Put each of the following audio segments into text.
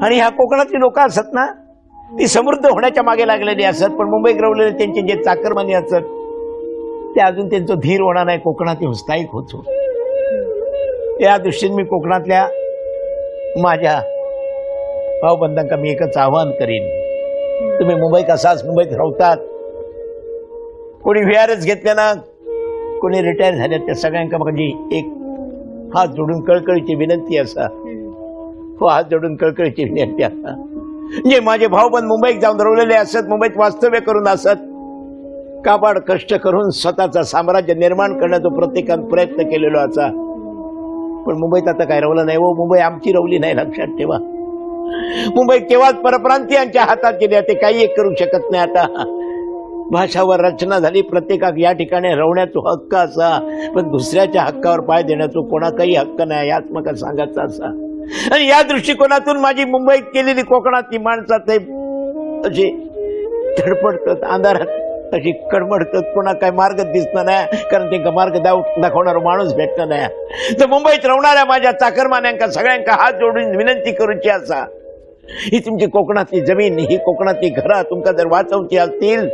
आणि ह्या कोकणातली लोक असत ना, ती समृद्ध होण्याच्या मागे लागलेली असत, पण मुंबईत रवलेले त्यांचे जे चाकरमानी असत ते अजून त्यांचं धीर होणार नाही, कोकणात स्थायिक होतो. या दृष्टीने मी कोकणातल्या माझ्या भाऊबंधांना मी एकच आवाहन करीन, तुम्ही मुंबईत असाच, मुंबईत राहतात, कोणी व्हीआरएस घेतल्या ना, कोणी रिटायर झाले, त्या सगळ्यांना माझी एक हात जोडून कळकळीची विनंती असा, हो हात जोडून कळकळीची विनंती असा, जे माझे भाऊबंद मुंबईत जाऊन रवलेले असत, मुंबईत वास्तव्य करून असत, काबाड कष्ट करून स्वतःचा साम्राज्य निर्माण करण्याचा प्रत्येकाने प्रयत्न केलेला असा, पण मुंबईत आता काय रवलं नाही. हो, मुंबई आमची रवली नाही, लक्षात ठेवा. मुंबई केव्हाच परप्रांतीयांच्या हातात गेली, ते काही एक करू शकत नाही. आता भाषावर रचना झाली, प्रत्येकाक या ठिकाणी रवण्याचा हक्क असा, पण दुसऱ्याच्या हक्कावर पाय देण्याचा कोणाचाही हक्क नाही, याच मग सांगायचं असा. आणि या दृष्टिकोनातून माझी मुंबईत केलेली कोकणातली माणसात अशी धडपडतात, अंधारात अशी कडमडतात, कोणा काय मार्ग दिसणार नाही, कारण ते मार्ग दाखवणारा माणूस भेटणार नाही. तर मुंबईत राहणाऱ्या माझ्या चाकरमान्यांका सगळ्यांका हात जोडून विनंती करूची असा, ही तुमची कोकणातली जमीन, ही कोकणातली घरं तुमका जर वाचवची असतील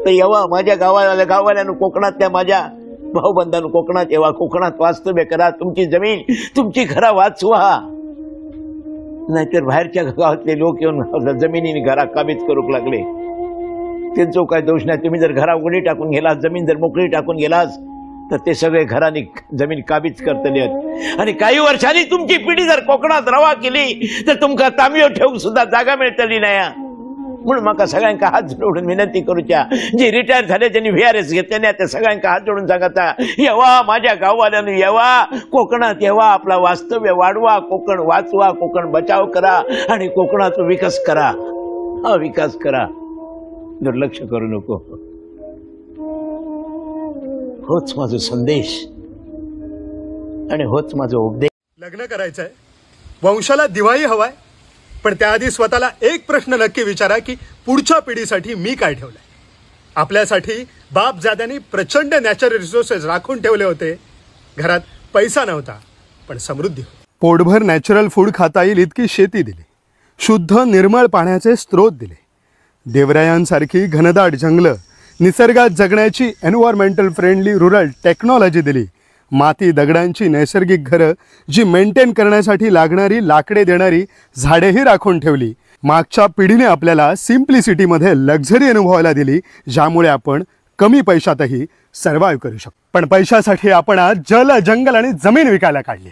तर येवा माझ्या गावाल्यानं, कोकणातल्या माझ्या भाऊबंधांनो कोकणात येवा, कोकणात वास्तव्य करा, तुमची जमीन तुमची घरं वाचवा. नाहीतर बाहेरच्या गावातले लोक येऊन जमिनीने घरा काबीज करूक लागले, त्यांचा काय दोष नाही. तुम्ही जर घरा उघडी टाकून गेलास, जमीन जर मोकळी टाकून गेलास, तर ते सगळे घराने जमीन काबीज करतले. आणि काही वर्षांनी तुमची पिढी जर कोकणात रवा केली तर तुमका तांबयो ठेवून सुद्धा जागा मिळतली नाही. म्हणून मका सगळ्यांका हात जोडून विनंती करूच्या, जे रिटायर झाले त्यांनी व्हीआरएस घेतले नाही, त्या सगळ्यांका हात जोडून सांगता, येवा माझ्या गाववाल्यांनी, येवा कोकणात, येवा आपला वास्तव्य वाढवा, कोकण वाचवा, कोकण बचाव करा आणि कोकणाचा विकास करा. हा विकास करा, दुर्लक्ष करू नको. होच माझा संदेश आणि होच माझा उपदेश. लग्न करायचंय, वंशाला दिवाळी हवाय, पण त्याआधी स्वतःला एक प्रश्न नक्की विचारा की पुढच्या पिढीसाठी मी काय ठेवलंय. आपल्यासाठी बापजाद्यांनी प्रचंड नॅचरल रिसोर्सेस राखून ठेवले होते. घरात पैसा नव्हता पण समृद्धी होती. पोटभर नॅचरल फूड खाता येईल इतकी शेती दिली, शुद्ध निर्मळ पाण्याचे स्रोत दिले, देवरायांसारखी घनदाट जंगलं, निसर्गात जगण्याची एन्व्हायरमेंटल फ्रेंडली रुरल टेक्नॉलॉजी दिली, माती दगडांची नैसर्गिक घरं जी मेंटेन करण्यासाठी लागणारी लाकडे देणारी झाडेही राखून ठेवली. मागच्या पिढीने आपल्याला सिम्प्लिसिटीमध्ये लक्झरी अनुभवायला दिली, ज्यामुळे आपण कमी पैशातही सर्व्हाइव्ह करू शकतो. पण पैशासाठी आपण आज जल, जंगल आणि जमीन विकायला काढली.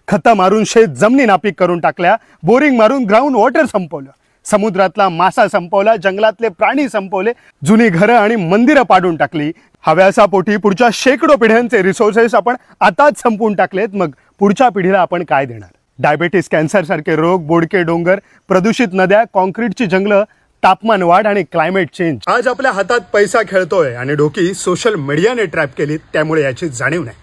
खतं मारून शेत जमिनी नापीक करून टाकल्या, बोरिंग मारून ग्राउंड वॉटर संपवलं, समुद्रातला मासा संपवला, जंगलातले प्राणी संपवले, जुनी घरं आणि मंदिरं पाडून टाकली. हव्यासापोटी पुढच्या शेकडो पिढ्यांचे रिसोर्सेस आपण आताच संपवून टाकलेत. मग पुढच्या पिढीला आपण काय देणार? डायबेटीस, कॅन्सर सारखे रोग, बोडके डोंगर, प्रदूषित नद्या, कॉन्क्रीटची जंगलं, तापमान वाढ आणि क्लायमेट चेंज. आज आपल्या हातात पैसा खेळतोय आणि डोकी सोशल मीडियाने ट्रॅप केली, त्यामुळे याची जाणीव नाही.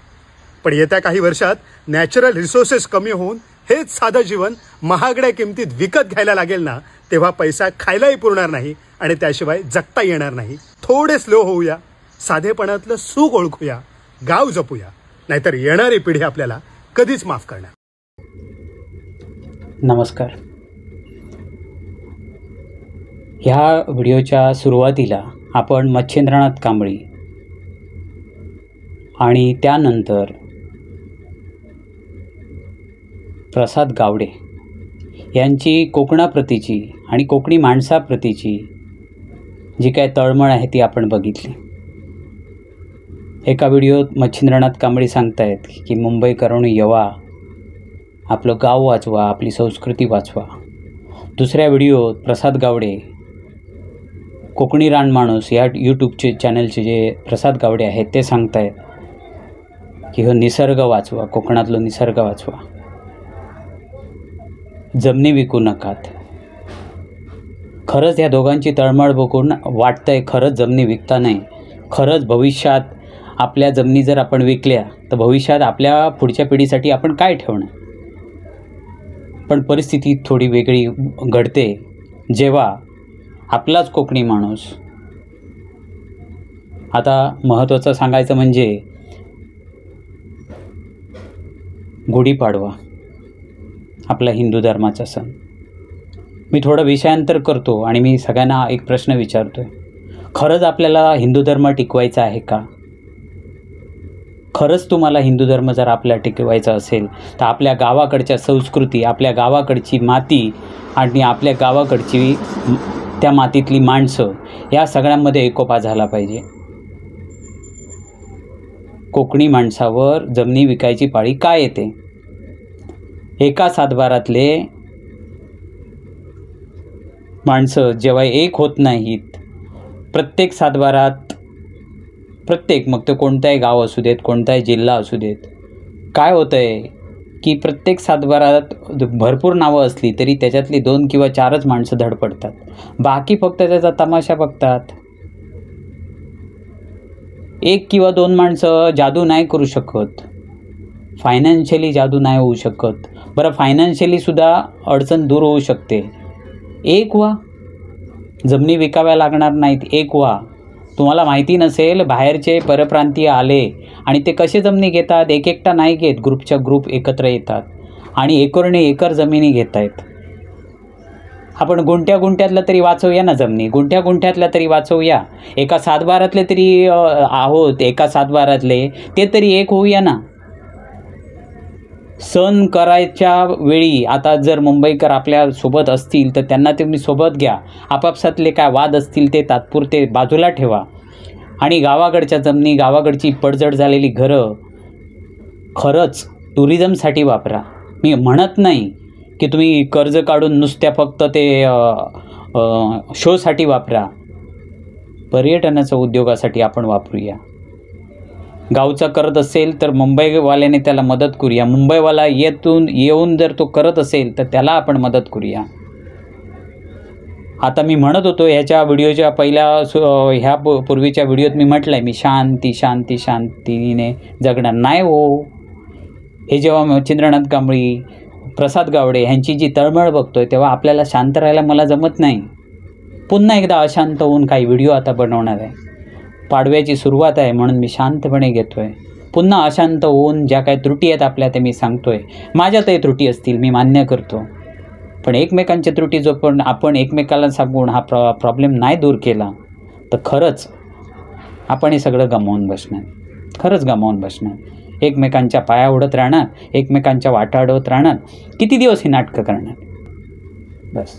पण येत्या काही वर्षात नॅचरल रिसोर्सेस कमी होऊन हेच साधं जीवन महागड्या किमतीत विकत घ्यायला लागेल ना, तेव्हा पैसा खायलाही पुरणार नाही आणि त्याशिवाय जगता येणार नाही. थोडे स्लो होऊया, साधेपणातलं सुख ओळखूया, गाव जपूया, नाहीतर येणारी पिढी आपल्याला कधीच माफ करणार. नमस्कार. ह्या व्हिडिओच्या सुरुवातीला आपण मच्छिंद्रनाथ कांबळी आणि त्यानंतर प्रसाद गावडे यांची कोकणाप्रतीची आणि कोकणी माणसाप्रतीची जी काय तळमळ आहे ती आपण बघितली. एका व्हिडिओत मच्छिंद्रनाथ कांबळी सांगतायत की मुंबईकरांनो येवा, आपलं गाव वाचवा, आपली संस्कृती वाचवा. दुसऱ्या व्हिडिओत प्रसाद गावडे, कोकणी रानमाणूस या यूट्यूबचे चॅनलचे जे प्रसाद गावडे आहेत ते सांगतायत की हो निसर्ग वाचवा, कोकणातलो निसर्ग वाचवा, जमिनी विकू नकात. खरंच या दोघांची तळमळ बघून वाटतंय खरंच जमिनी विकता नाही. खरंच भविष्यात आपल्या जमिनी जर आपण विकल्या तर भविष्यात आपल्या पुढच्या पिढीसाठी आपण काय ठेवणार. पण परिस्थिती थोडी वेगळी घडते जेव्हा आपलाच कोकणी माणूस, आता महत्त्वाचं सांगायचं म्हणजे गुढीपाडवा आपला हिंदू धर्माचा सण, मी थोडं विषयांतर करतो आणि मी सगळ्यांना एक प्रश्न विचारतो आहे, खरंच आपल्याला हिंदू धर्म टिकवायचा आहे का? खरंच तुम्हाला हिंदू धर्म जर आपल्याला टिकवायचा असेल तर आपल्या गावाकडच्या संस्कृती, आपल्या गावाकडची माती आणि आपल्या गावाकडची त्या मातीतली माणसं, या सगळ्यांमध्ये एकोपा झाला पाहिजे. कोकणी माणसावर जमिनी विकायची पाळी काय येते? एका सातबारातले माणसं जेव्हा एक होत नाहीत, प्रत्येक सातबारात प्रत्येक, मग ते कोणताही गाव असू देत, कोणताही जिल्हा असू देत, काय होतं आहे की प्रत्येक सातबारात भरपूर नावं असली तरी त्याच्यातली 2 किंवा 4च माणसं धडपडतात, बाकी फक्त त्याचा तमाशा बघतात. 1 किंवा 2 माणसं जादू नाही करू शकत, फायनान्शियली जादू नाही होऊ शकत. बरं, फायनान्शियलीसुद्धा अडचण दूर होऊ शकते. एक व्हा, जमिनी विकाव्या लागणार नाहीत, एक व्हा. तुम्हाला माहिती नसेल, बाहेरचे परप्रांतीय आले आणि ते कसे जमिनी घेतात? एक एकटा नाही घेत, ग्रुपच्या ग्रुप एकत्र येतात आणि एकरने एकर जमिनी घेत आहेत. आपण गुंठ्यातल्या तरी वाचवूया ना जमिनी, गुंठ्यातल्या तरी वाचवूया. एका सातबारातले तरी आहोत, एका सातबारातले ते तरी एक होऊया ना. सण करायच्या वेळी आता जर मुंबईकर आपल्यासोबत असतील तर त्यांना तुम्ही सोबत घ्या. आपापसातले काय वाद असतील ते तात्पुरते बाजूला ठेवा आणि गावाकडच्या जमिनी, गावाकडची पडझड झालेली घरं खरंच टुरिझमसाठी वापरा. मी म्हणत नाही की तुम्ही कर्ज काढून नुसत्या फक्त ते शोसाठी वापरा. पर्यटनाच्या उद्योगासाठी आपण वापरूया. गावचा करत असेल तर मुंबईवाल्याने त्याला मदत करूया. मुंबईवाला येऊन जर तो करत असेल तर त्याला आपण मदत करूया. आता मी म्हणत होतो ह्याच्या व्हिडिओच्या ह्या पूर्वीच्या व्हिडिओत मी म्हटलं आहे, मी शांतीने जगणार नाही हो. हे जेव्हा चंद्रनाथ कांबळी, प्रसाद गावडे ह्यांची जी तळमळ बघतोय तेव्हा आपल्याला शांत राहायला मला जमत नाही. पुन्हा एकदा अशांत होऊन काही व्हिडिओ आता बनवणार आहे. पाडव्याची सुरुवात आहे म्हणून मी शांतपणे घेतो आहे. पुन्हा अशांत होऊन ज्या काही त्रुटी आहेत आपल्या ते मी सांगतो आहे. माझ्यातही त्रुटी असतील, मी मान्य करतो, पण एकमेकांच्या त्रुटी जो पण आपण एकमेकाला सांगून हा प्रॉब्लेम नाही दूर केला तर खरंच आपण हे सगळं गमावून बसणार, खरंच गमावून बसणार. एकमेकांच्या पाया उडत राहणार, एकमेकांच्या वाटा अडवत राहणार. किती दिवस ही नाटकं करणार? बस.